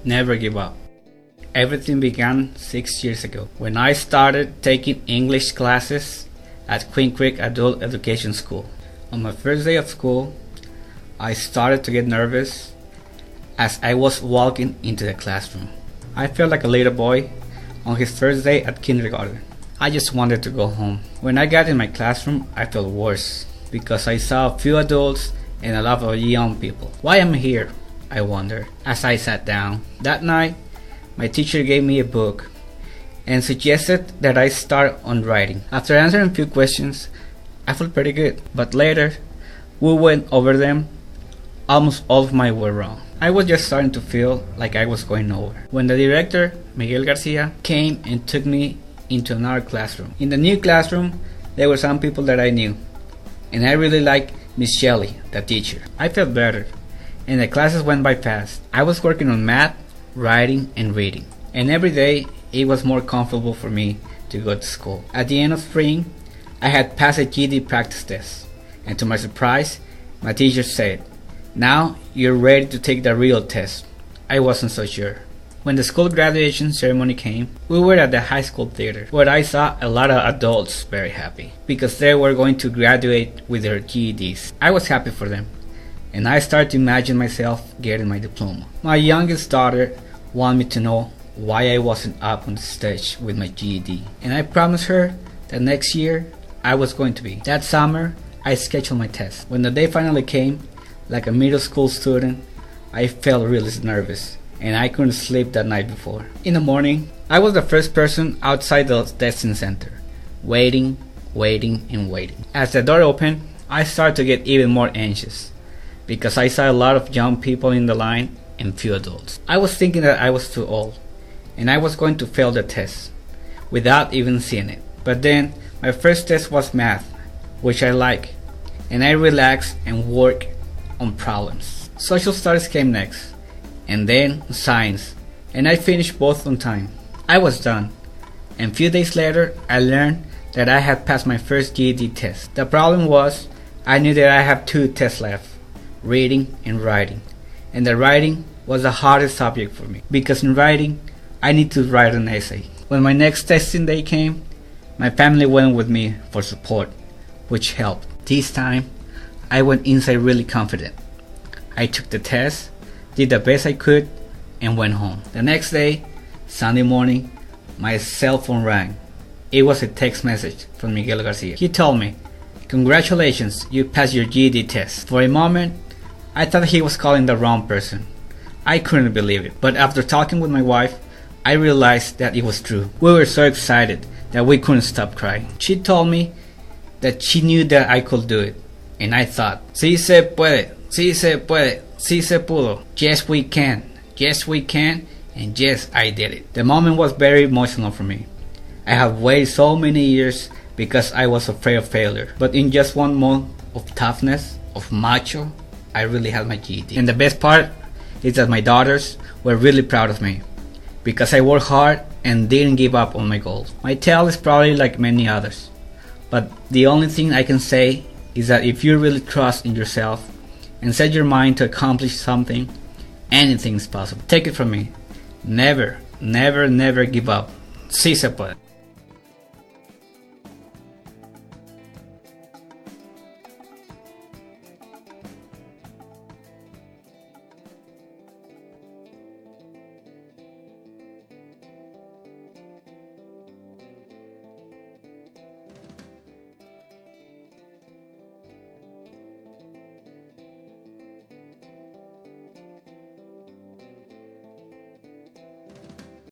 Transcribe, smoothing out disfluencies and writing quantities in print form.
Never give up. Everything began 6 years ago when I started taking English classes at Queen Creek Adult Education School. On my first day of school, I started to get nervous as I was walking into the classroom. I felt like a little boy on his first day at kindergarten. I just wanted to go home. When I got in my classroom, I felt worse because I saw a few adults and a lot of young people. Why am I here? I wondered as I sat down. That night, my teacher gave me a book and suggested that I start on writing. After answering a few questions, I felt pretty good, but later, we went over them. Almost all of mine were wrong. I was just starting to feel like I was going nowhere when the director, Miguel Garcia, came and took me into another classroom. In the new classroom, there were some people that I knew, and I really liked Miss Shelley, the teacher. I felt better, and the classes went by fast. I was working on math, writing, and reading, and every day it was more comfortable for me to go to school. At the end of spring, I had passed a GED practice test, and to my surprise, my teacher said, "Now you're ready to take the real test." I wasn't so sure. When the school graduation ceremony came, we were at the high school theater, where I saw a lot of adults very happy because they were going to graduate with their GEDs. I was happy for them, and I started to imagine myself getting my diploma. My youngest daughter wanted me to know why I wasn't up on the stage with my GED, and I promised her that next year I was going to be. That summer, I scheduled my test. When the day finally came, like a middle school student, I felt really nervous, and I couldn't sleep that night before. In the morning, I was the first person outside the testing center, waiting. As the door opened, I started to get even more anxious because I saw a lot of young people in the line and few adults. I was thinking that I was too old, and I was going to fail the test without even seeing it. But then, my first test was math, which I like, and I relaxed and worked on problems. Social studies came next, and then science, and I finished both on time. I was done, and few days later I learned that I had passed my first GED test. The problem was I knew that I had 2 tests left, reading and writing, and the writing was the hardest subject for me because in writing I need to write an essay. When my next testing day came, my family went with me for support, which helped. This time I went inside really confident. I took the test, did the best I could, and went home. The next day, Sunday morning, my cell phone rang. It was a text message from Miguel Garcia. He told me, "Congratulations, you passed your GED test." For a moment, I thought he was calling the wrong person. I couldn't believe it, but after talking with my wife, I realized that it was true. We were so excited that we couldn't stop crying. She told me that she knew that I could do it, and I thought, "Sí se puede, sí se puede, sí se pudo. Yes we can, and yes I did it." The moment was very emotional for me. I have waited so many years because I was afraid of failure, but in just 1 month of toughness, of macho, I really had my GED. And the best part is that my daughters were really proud of me because I worked hard and didn't give up on my goals. My tale is probably like many others, but the only thing I can say is that if you really trust in yourself and set your mind to accomplish something, anything is possible. Take it from me. Never give up. Sí se puede.